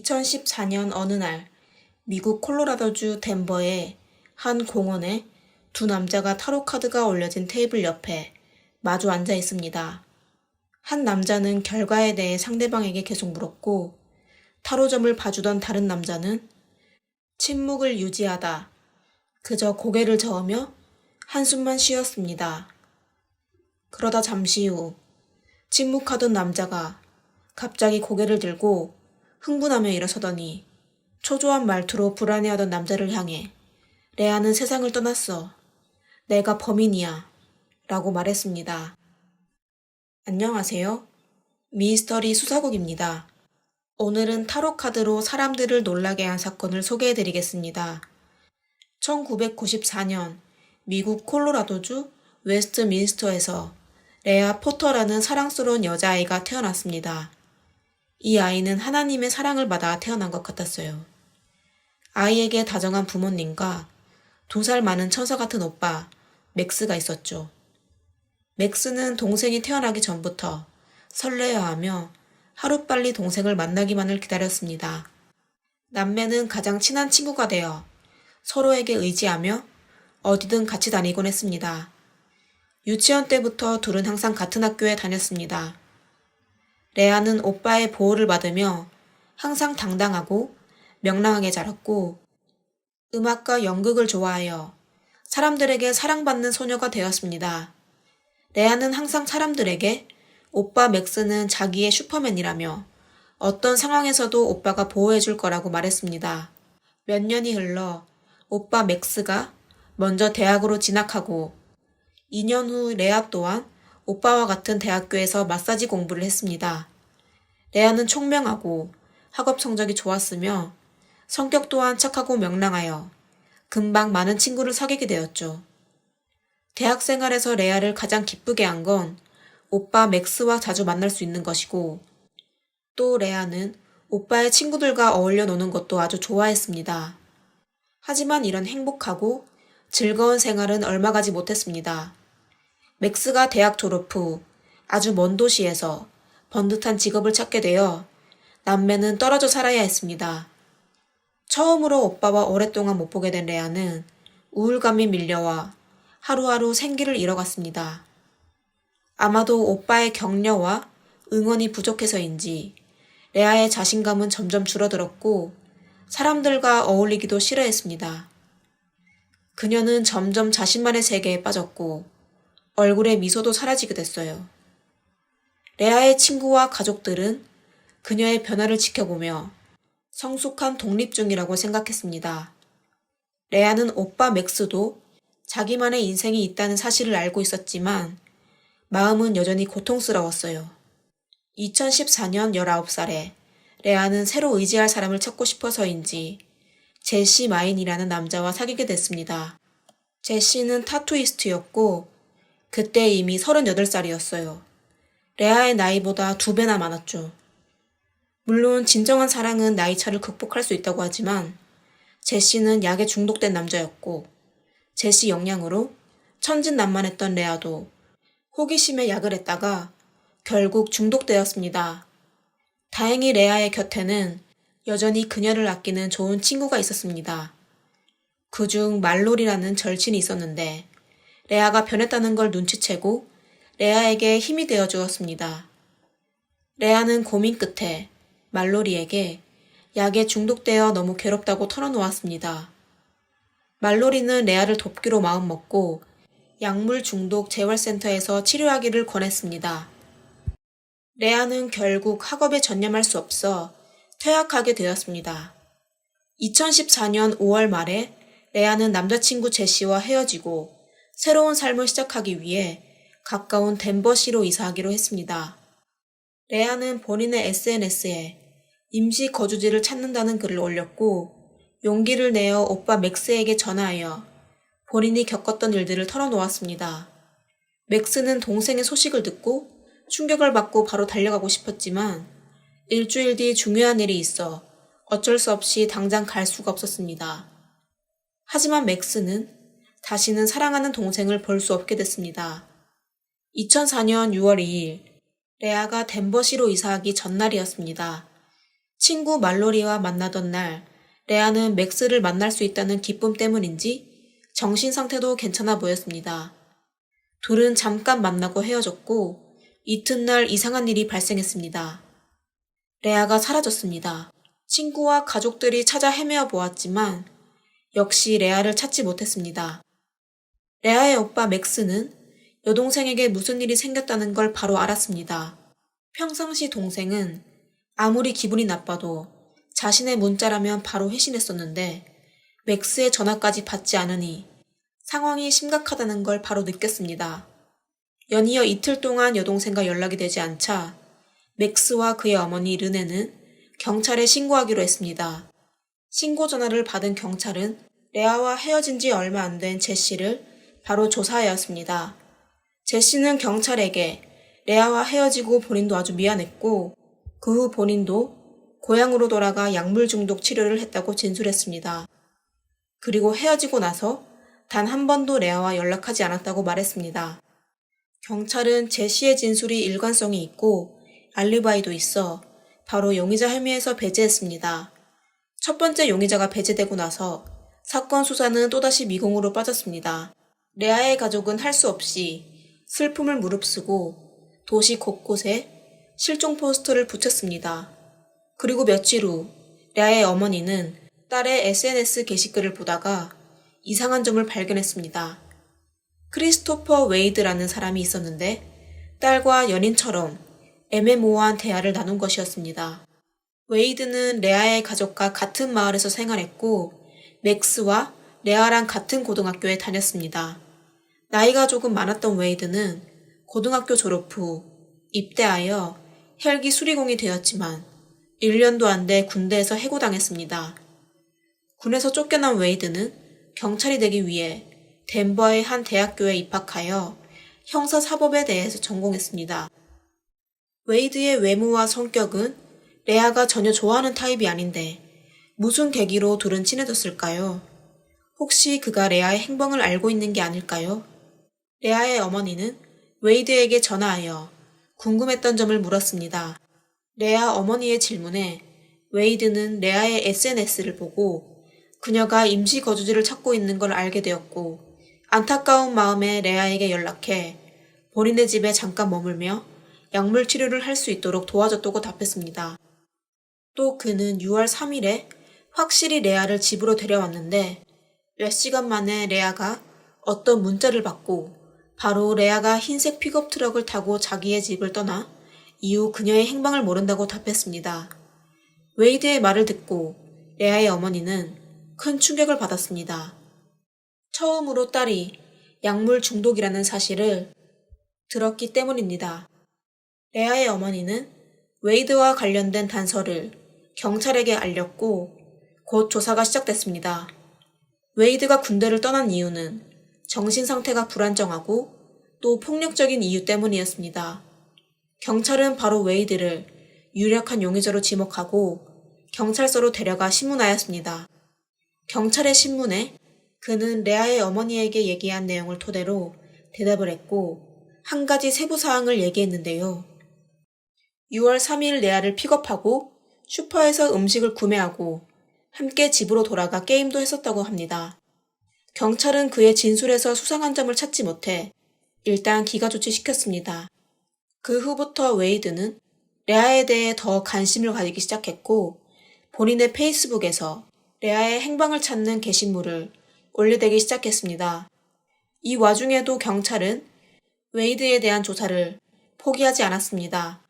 2014년 어느 날 미국 콜로라도주 덴버의 한 공원에 두 남자가 타로 카드가 올려진 테이블 옆에 마주 앉아 있습니다. 한 남자는 결과에 대해 상대방에게 계속 물었고 타로점을 봐주던 다른 남자는 침묵을 유지하다 그저 고개를 저으며 한숨만 쉬었습니다. 그러다 잠시 후 침묵하던 남자가 갑자기 고개를 들고 흥분하며 일어서더니 초조한 말투로 불안해하던 남자를 향해 레아는 세상을 떠났어. 내가 범인이야. 라고 말했습니다. 안녕하세요. 미스터리 수사국입니다. 오늘은 타로 카드로 사람들을 놀라게 한 사건을 소개해드리겠습니다. 1994년 미국 콜로라도주 웨스트민스터에서 레아 포터라는 사랑스러운 여자아이가 태어났습니다. 이 아이는 하나님의 사랑을 받아 태어난 것 같았어요. 아이에게 다정한 부모님과 2살 많은 천사 같은 오빠 맥스가 있었죠. 맥스는 동생이 태어나기 전부터 설레어하며 하루빨리 동생을 만나기만을 기다렸습니다. 남매는 가장 친한 친구가 되어 서로에게 의지하며 어디든 같이 다니곤 했습니다. 유치원 때부터 둘은 항상 같은 학교에 다녔습니다. 레아는 오빠의 보호를 받으며 항상 당당하고 명랑하게 자랐고 음악과 연극을 좋아하여 사람들에게 사랑받는 소녀가 되었습니다. 레아는 항상 사람들에게 오빠 맥스는 자기의 슈퍼맨이라며 어떤 상황에서도 오빠가 보호해줄 거라고 말했습니다. 몇 년이 흘러 오빠 맥스가 먼저 대학으로 진학하고 2년 후 레아 또한 오빠와 같은 대학교에서 마사지 공부를 했습니다. 레아는 총명하고 학업 성적이 좋았으며 성격 또한 착하고 명랑하여 금방 많은 친구를 사귀게 되었죠. 대학 생활에서 레아를 가장 기쁘게 한 건 오빠 맥스와 자주 만날 수 있는 것이고 또 레아는 오빠의 친구들과 어울려 노는 것도 아주 좋아했습니다. 하지만 이런 행복하고 즐거운 생활은 얼마 가지 못했습니다. 맥스가 대학 졸업 후 아주 먼 도시에서 번듯한 직업을 찾게 되어 남매는 떨어져 살아야 했습니다. 처음으로 오빠와 오랫동안 못 보게 된 레아는 우울감이 밀려와 하루하루 생기를 잃어갔습니다. 아마도 오빠의 격려와 응원이 부족해서인지 레아의 자신감은 점점 줄어들었고 사람들과 어울리기도 싫어했습니다. 그녀는 점점 자신만의 세계에 빠졌고 얼굴에 미소도 사라지게 됐어요. 레아의 친구와 가족들은 그녀의 변화를 지켜보며 성숙한 독립 중이라고 생각했습니다. 레아는 오빠 맥스도 자기만의 인생이 있다는 사실을 알고 있었지만 마음은 여전히 고통스러웠어요. 2014년 19살에 레아는 새로 의지할 사람을 찾고 싶어서인지 제시 마인이라는 남자와 사귀게 됐습니다. 제시는 타투이스트였고 그때 이미 38살이었어요. 레아의 나이보다 2배나 많았죠. 물론 진정한 사랑은 나이차를 극복할 수 있다고 하지만 제시는 약에 중독된 남자였고 제시 영향으로 천진난만했던 레아도 호기심에 약을 했다가 결국 중독되었습니다. 다행히 레아의 곁에는 여전히 그녀를 아끼는 좋은 친구가 있었습니다. 그중 말놀이라는 절친이 있었는데 레아가 변했다는 걸 눈치채고 레아에게 힘이 되어 주었습니다. 레아는 고민 끝에 말놀이에게 약에 중독되어 너무 괴롭다고 털어놓았습니다. 말놀이는 레아를 돕기로 마음먹고 약물 중독 재활센터에서 치료하기를 권했습니다. 레아는 결국 학업에 전념할 수 없어 퇴학하게 되었습니다. 2014년 5월 말에 레아는 남자친구 제시와 헤어지고 새로운 삶을 시작하기 위해 가까운 덴버시로 이사하기로 했습니다. 레아는 본인의 SNS에 임시 거주지를 찾는다는 글을 올렸고 용기를 내어 오빠 맥스에게 전화하여 본인이 겪었던 일들을 털어놓았습니다. 맥스는 동생의 소식을 듣고 충격을 받고 바로 달려가고 싶었지만 일주일 뒤 중요한 일이 있어 어쩔 수 없이 당장 갈 수가 없었습니다. 하지만 맥스는 다시는 사랑하는 동생을 볼 수 없게 됐습니다. 2004년 6월 2일 레아가 덴버시로 이사하기 전날이었습니다. 친구 말로리와 만나던 날 레아는 맥스를 만날 수 있다는 기쁨 때문인지 정신 상태도 괜찮아 보였습니다. 둘은 잠깐 만나고 헤어졌고 이튿날 이상한 일이 발생했습니다. 레아가 사라졌습니다. 친구와 가족들이 찾아 헤매어 보았지만 역시 레아를 찾지 못했습니다. 레아의 오빠 맥스는 여동생에게 무슨 일이 생겼다는 걸 바로 알았습니다. 평상시 동생은 아무리 기분이 나빠도 자신의 문자라면 바로 회신했었는데 맥스의 전화까지 받지 않으니 상황이 심각하다는 걸 바로 느꼈습니다. 연이어 이틀 동안 여동생과 연락이 되지 않자 맥스와 그의 어머니 르네는 경찰에 신고하기로 했습니다. 신고 전화를 받은 경찰은 레아와 헤어진 지 얼마 안 된 제시를 바로 조사하였습니다. 제시는 경찰에게 레아와 헤어지고 본인도 아주 미안했고 그 후 본인도 고향으로 돌아가 약물 중독 치료를 했다고 진술했습니다. 그리고 헤어지고 나서 단 한 번도 레아와 연락하지 않았다고 말했습니다. 경찰은 제시의 진술이 일관성이 있고 알리바이도 있어 바로 용의자 혐의에서 배제했습니다. 첫 번째 용의자가 배제되고 나서 사건 수사는 또다시 미궁으로 빠졌습니다. 레아의 가족은 할 수 없이 슬픔을 무릅쓰고 도시 곳곳에 실종 포스터를 붙였습니다. 그리고 며칠 후 레아의 어머니는 딸의 SNS 게시글을 보다가 이상한 점을 발견했습니다. 크리스토퍼 웨이드라는 사람이 있었는데 딸과 연인처럼 애매모호한 대화를 나눈 것이었습니다. 웨이드는 레아의 가족과 같은 마을에서 생활했고 맥스와 레아랑 같은 고등학교에 다녔습니다. 나이가 조금 많았던 웨이드는 고등학교 졸업 후 입대하여 헬기 수리공이 되었지만 1년도 안 돼 군대에서 해고당했습니다. 군에서 쫓겨난 웨이드는 경찰이 되기 위해 덴버의 한 대학교에 입학하여 형사사법에 대해서 전공했습니다. 웨이드의 외모와 성격은 레아가 전혀 좋아하는 타입이 아닌데 무슨 계기로 둘은 친해졌을까요? 혹시 그가 레아의 행방을 알고 있는 게 아닐까요? 레아의 어머니는 웨이드에게 전화하여 궁금했던 점을 물었습니다. 레아 어머니의 질문에 웨이드는 레아의 SNS를 보고 그녀가 임시 거주지를 찾고 있는 걸 알게 되었고 안타까운 마음에 레아에게 연락해 본인의 집에 잠깐 머물며 약물 치료를 할 수 있도록 도와줬다고 답했습니다. 또 그는 6월 3일에 확실히 레아를 집으로 데려왔는데 몇 시간 만에 레아가 어떤 문자를 받고 바로 레아가 흰색 픽업 트럭을 타고 자기의 집을 떠나 이후 그녀의 행방을 모른다고 답했습니다. 웨이드의 말을 듣고 레아의 어머니는 큰 충격을 받았습니다. 처음으로 딸이 약물 중독이라는 사실을 들었기 때문입니다. 레아의 어머니는 웨이드와 관련된 단서를 경찰에게 알렸고 곧 조사가 시작됐습니다. 웨이드가 군대를 떠난 이유는 정신 상태가 불안정하고 또 폭력적인 이유 때문이었습니다. 경찰은 바로 웨이드를 유력한 용의자로 지목하고 경찰서로 데려가 신문하였습니다. 경찰의 신문에 그는 레아의 어머니에게 얘기한 내용을 토대로 대답을 했고 한 가지 세부 사항을 얘기했는데요. 6월 3일 레아를 픽업하고 슈퍼에서 음식을 구매하고 함께 집으로 돌아가 게임도 했었다고 합니다. 경찰은 그의 진술에서 수상한 점을 찾지 못해 일단 기가 조치시켰습니다. 그 후부터 웨이드는 레아에 대해 더 관심을 가지기 시작했고 본인의 페이스북에서 레아의 행방을 찾는 게시물을 올려대기 시작했습니다. 이 와중에도 경찰은 웨이드에 대한 조사를 포기하지 않았습니다.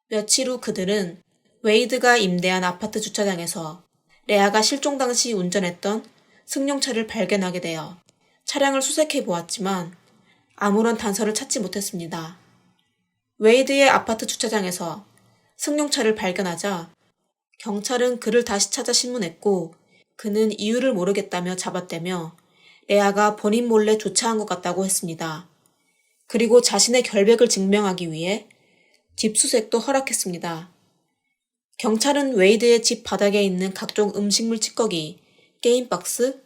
며칠 후 그들은 웨이드가 임대한 아파트 주차장에서 레아가 실종 당시 운전했던 승용차를 발견하게 되어 차량을 수색해 보았지만 아무런 단서를 찾지 못했습니다. 웨이드의 아파트 주차장에서 승용차를 발견하자 경찰은 그를 다시 찾아 신문했고 그는 이유를 모르겠다며 잡아떼며 레아가 본인 몰래 주차한 것 같다고 했습니다. 그리고 자신의 결백을 증명하기 위해 집 수색도 허락했습니다. 경찰은 웨이드의 집 바닥에 있는 각종 음식물 찌꺼기, 게임박스,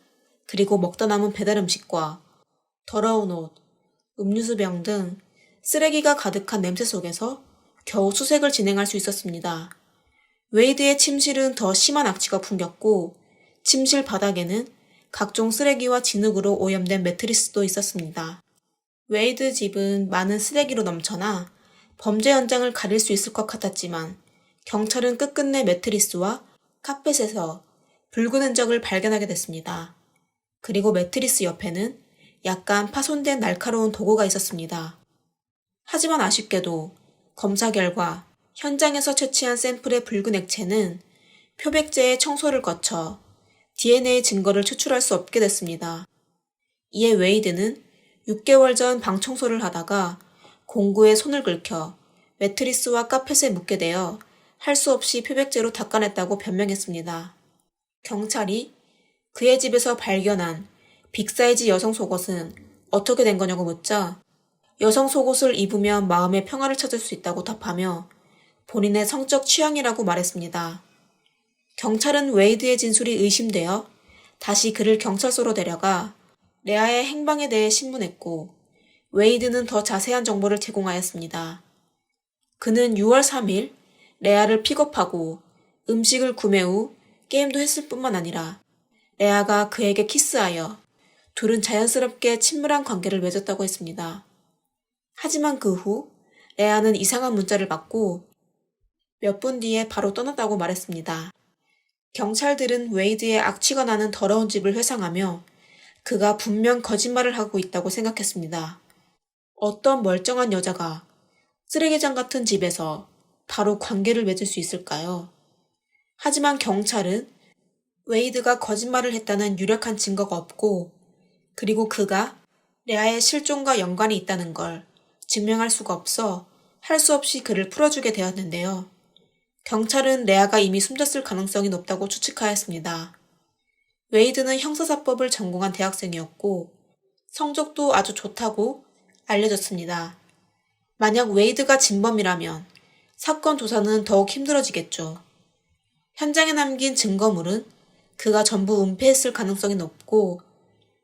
그리고 먹다 남은 배달 음식과 더러운 옷, 음료수병 등 쓰레기가 가득한 냄새 속에서 겨우 수색을 진행할 수 있었습니다. 웨이드의 침실은 더 심한 악취가 풍겼고 침실 바닥에는 각종 쓰레기와 진흙으로 오염된 매트리스도 있었습니다. 웨이드 집은 많은 쓰레기로 넘쳐나 범죄 현장을 가릴 수 있을 것 같았지만 경찰은 끝끝내 매트리스와 카펫에서 붉은 흔적을 발견하게 됐습니다. 그리고 매트리스 옆에는 약간 파손된 날카로운 도구가 있었습니다. 하지만 아쉽게도 검사 결과 현장에서 채취한 샘플의 붉은 액체는 표백제의 청소를 거쳐 DNA 증거를 추출할 수 없게 됐습니다. 이에 웨이드는 6개월 전 방 청소를 하다가 공구에 손을 긁혀 매트리스와 카펫에 묻게 되어 할 수 없이 표백제로 닦아냈다고 변명했습니다. 경찰이 그의 집에서 발견한 빅사이즈 여성 속옷은 어떻게 된 거냐고 묻자 여성 속옷을 입으면 마음의 평화를 찾을 수 있다고 답하며 본인의 성적 취향이라고 말했습니다. 경찰은 웨이드의 진술이 의심되어 다시 그를 경찰서로 데려가 레아의 행방에 대해 신문했고 웨이드는 더 자세한 정보를 제공하였습니다. 그는 6월 3일 레아를 픽업하고 음식을 구매 후 게임도 했을 뿐만 아니라 레아가 그에게 키스하여 둘은 자연스럽게 친밀한 관계를 맺었다고 했습니다. 하지만 그 후 레아는 이상한 문자를 받고 몇 분 뒤에 바로 떠났다고 말했습니다. 경찰들은 웨이드의 악취가 나는 더러운 집을 회상하며 그가 분명 거짓말을 하고 있다고 생각했습니다. 어떤 멀쩡한 여자가 쓰레기장 같은 집에서 바로 관계를 맺을 수 있을까요? 하지만 경찰은 웨이드가 거짓말을 했다는 유력한 증거가 없고 그리고 그가 레아의 실종과 연관이 있다는 걸 증명할 수가 없어 할 수 없이 그를 풀어주게 되었는데요. 경찰은 레아가 이미 숨졌을 가능성이 높다고 추측하였습니다. 웨이드는 형사사법을 전공한 대학생이었고 성적도 아주 좋다고 알려졌습니다. 만약 웨이드가 진범이라면 사건 조사는 더욱 힘들어지겠죠. 현장에 남긴 증거물은 그가 전부 은폐했을 가능성이 높고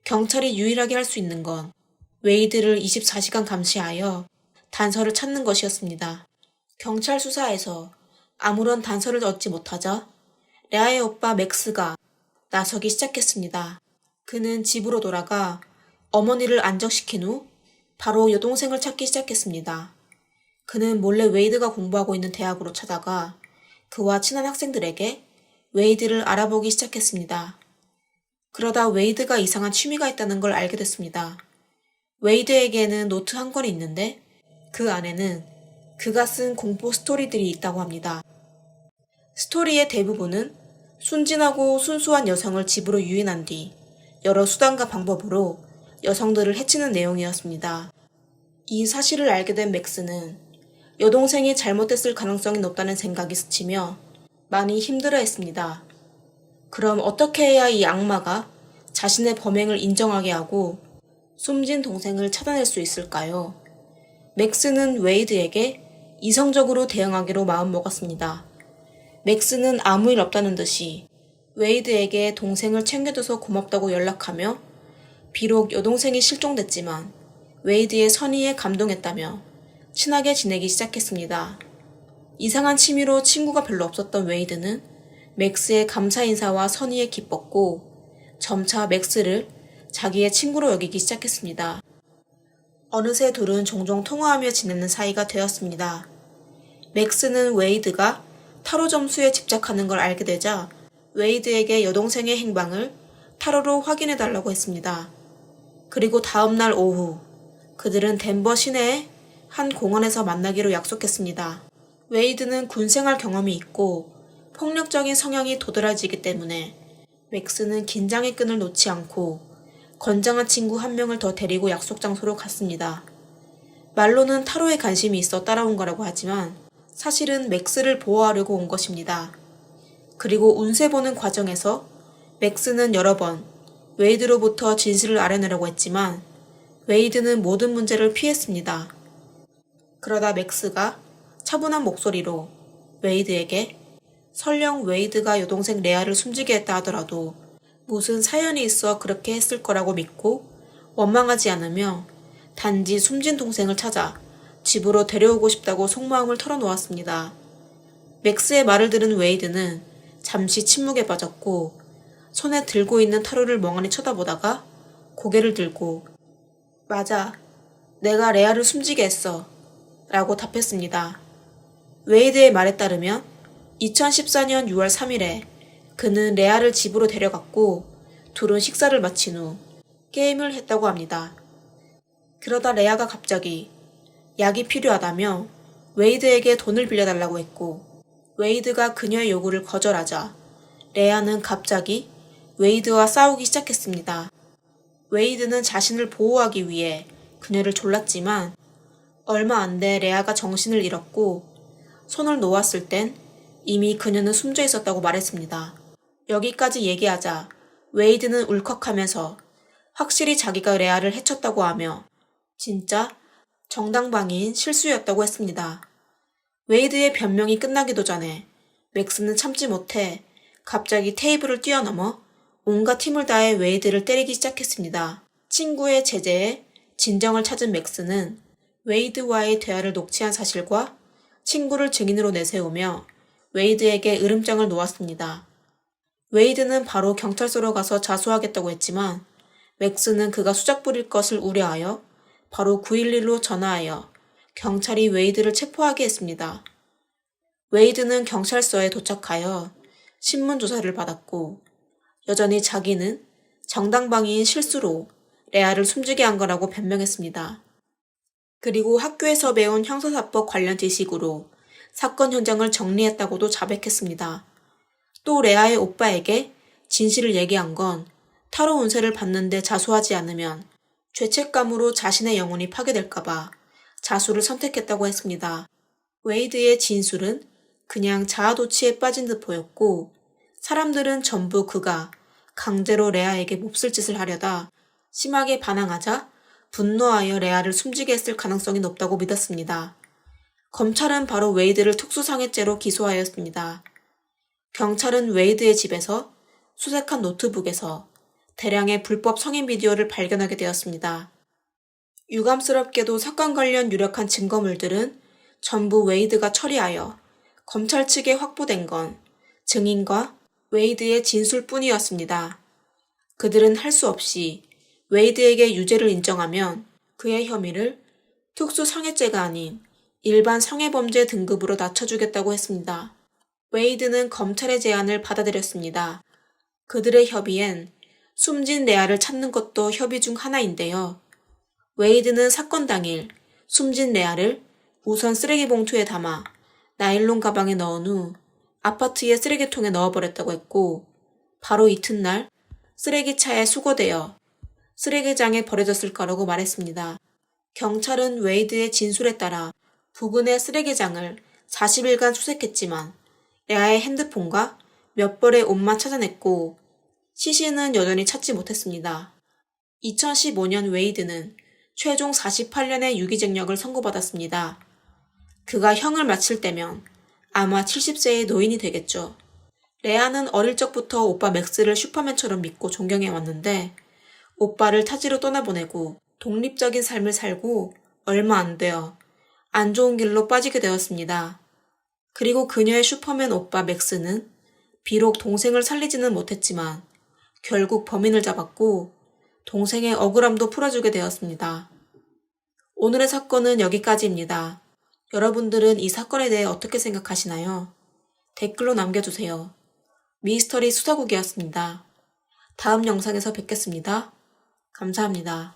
경찰이 유일하게 할 수 있는 건 웨이드를 24시간 감시하여 단서를 찾는 것이었습니다. 경찰 수사에서 아무런 단서를 얻지 못하자 레아의 오빠 맥스가 나서기 시작했습니다. 그는 집으로 돌아가 어머니를 안정시킨 후 바로 여동생을 찾기 시작했습니다. 그는 몰래 웨이드가 공부하고 있는 대학으로 찾아가 그와 친한 학생들에게 웨이드를 알아보기 시작했습니다. 그러다 웨이드가 이상한 취미가 있다는 걸 알게 됐습니다. 웨이드에게는 노트 한 권이 있는데 그 안에는 그가 쓴 공포 스토리들이 있다고 합니다. 스토리의 대부분은 순진하고 순수한 여성을 집으로 유인한 뒤 여러 수단과 방법으로 여성들을 해치는 내용이었습니다. 이 사실을 알게 된 맥스는 여동생이 잘못했을 가능성이 높다는 생각이 스치며 많이 힘들어했습니다. 그럼 어떻게 해야 이 악마가 자신의 범행을 인정하게 하고 숨진 동생을 찾아낼 수 있을까요? 맥스는 웨이드에게 이성적으로 대응하기로 마음먹었습니다. 맥스는 아무 일 없다는 듯이 웨이드에게 동생을 챙겨줘서 고맙다고 연락하며 비록 여동생이 실종됐지만 웨이드의 선의에 감동했다며 친하게 지내기 시작했습니다. 이상한 취미로 친구가 별로 없었던 웨이드는 맥스의 감사 인사와 선의에 기뻤고 점차 맥스를 자기의 친구로 여기기 시작했습니다. 어느새 둘은 종종 통화하며 지내는 사이가 되었습니다. 맥스는 웨이드가 타로 점수에 집착하는 걸 알게 되자 웨이드에게 여동생의 행방을 타로로 확인해달라고 했습니다. 그리고 다음날 오후 그들은 덴버 시내의 한 공원에서 만나기로 약속했습니다. 웨이드는 군생활 경험이 있고 폭력적인 성향이 도드라지기 때문에 맥스는 긴장의 끈을 놓지 않고 건장한 친구 한 명을 더 데리고 약속 장소로 갔습니다. 말로는 타로에 관심이 있어 따라온 거라고 하지만 사실은 맥스를 보호하려고 온 것입니다. 그리고 운세 보는 과정에서 맥스는 여러 번 웨이드로부터 진실을 알아내려고 했지만 웨이드는 모든 문제를 피했습니다. 그러다 맥스가 차분한 목소리로 웨이드에게 설령 웨이드가 여동생 레아를 숨지게 했다 하더라도 무슨 사연이 있어 그렇게 했을 거라고 믿고 원망하지 않으며 단지 숨진 동생을 찾아 집으로 데려오고 싶다고 속마음을 털어놓았습니다. 맥스의 말을 들은 웨이드는 잠시 침묵에 빠졌고 손에 들고 있는 타로를 멍하니 쳐다보다가 고개를 들고 맞아, 내가 레아를 숨지게 했어 라고 답했습니다. 웨이드의 말에 따르면 2014년 6월 3일에 그는 레아를 집으로 데려갔고 둘은 식사를 마친 후 게임을 했다고 합니다. 그러다 레아가 갑자기 약이 필요하다며 웨이드에게 돈을 빌려달라고 했고 웨이드가 그녀의 요구를 거절하자 레아는 갑자기 웨이드와 싸우기 시작했습니다. 웨이드는 자신을 보호하기 위해 그녀를 졸랐지만 얼마 안 돼 레아가 정신을 잃었고 손을 놓았을 땐 이미 그녀는 숨져 있었다고 말했습니다. 여기까지 얘기하자 웨이드는 울컥하면서 확실히 자기가 레아를 해쳤다고 하며 진짜 정당방위인 실수였다고 했습니다. 웨이드의 변명이 끝나기도 전에 맥스는 참지 못해 갑자기 테이블을 뛰어넘어 온갖 힘을 다해 웨이드를 때리기 시작했습니다. 친구의 제재에 진정을 찾은 맥스는 웨이드와의 대화를 녹취한 사실과 친구를 증인으로 내세우며 웨이드에게 으름장을 놓았습니다. 웨이드는 바로 경찰서로 가서 자수하겠다고 했지만 맥스는 그가 수작 부릴 것을 우려하여 바로 911로 전화하여 경찰이 웨이드를 체포하게 했습니다. 웨이드는 경찰서에 도착하여 신문 조사를 받았고 여전히 자기는 정당방위인 실수로 레아를 숨지게 한 거라고 변명했습니다. 그리고 학교에서 배운 형사사법 관련 지식으로 사건 현장을 정리했다고도 자백했습니다. 또 레아의 오빠에게 진실을 얘기한 건 타로 운세를 봤는데 자수하지 않으면 죄책감으로 자신의 영혼이 파괴될까봐 자수를 선택했다고 했습니다. 웨이드의 진술은 그냥 자아도취에 빠진 듯 보였고 사람들은 전부 그가 강제로 레아에게 몹쓸 짓을 하려다 심하게 반항하자 분노하여 레아를 숨지게 했을 가능성이 높다고 믿었습니다. 검찰은 바로 웨이드를 특수상해죄로 기소하였습니다. 경찰은 웨이드의 집에서 수색한 노트북에서 대량의 불법 성인 비디오를 발견하게 되었습니다. 유감스럽게도 사건 관련 유력한 증거물들은 전부 웨이드가 처리하여 검찰 측에 확보된 건 증인과 웨이드의 진술뿐이었습니다. 그들은 할 수 없이 웨이드에게 유죄를 인정하면 그의 혐의를 특수상해죄가 아닌 일반 성애범죄 등급으로 낮춰주겠다고 했습니다. 웨이드는 검찰의 제안을 받아들였습니다. 그들의 협의엔 숨진 레아를 찾는 것도 협의 중 하나인데요. 웨이드는 사건 당일 숨진 레아를 우선 쓰레기 봉투에 담아 나일론 가방에 넣은 후 아파트의 쓰레기통에 넣어버렸다고 했고 바로 이튿날 쓰레기차에 수거되어 쓰레기장에 버려졌을 거라고 말했습니다. 경찰은 웨이드의 진술에 따라 부근의 쓰레기장을 40일간 수색했지만 레아의 핸드폰과 몇 벌의 옷만 찾아냈고 시신은 여전히 찾지 못했습니다. 2015년 웨이드는 최종 48년의 유기징역을 선고받았습니다. 그가 형을 마칠 때면 아마 70세의 노인이 되겠죠. 레아는 어릴 적부터 오빠 맥스를 슈퍼맨처럼 믿고 존경해왔는데 오빠를 타지로 떠나보내고 독립적인 삶을 살고 얼마 안 되어 안 좋은 길로 빠지게 되었습니다. 그리고 그녀의 슈퍼맨 오빠 맥스는 비록 동생을 살리지는 못했지만 결국 범인을 잡았고 동생의 억울함도 풀어주게 되었습니다. 오늘의 사건은 여기까지입니다. 여러분들은 이 사건에 대해 어떻게 생각하시나요? 댓글로 남겨주세요. 미스터리 수사국이었습니다. 다음 영상에서 뵙겠습니다. 감사합니다.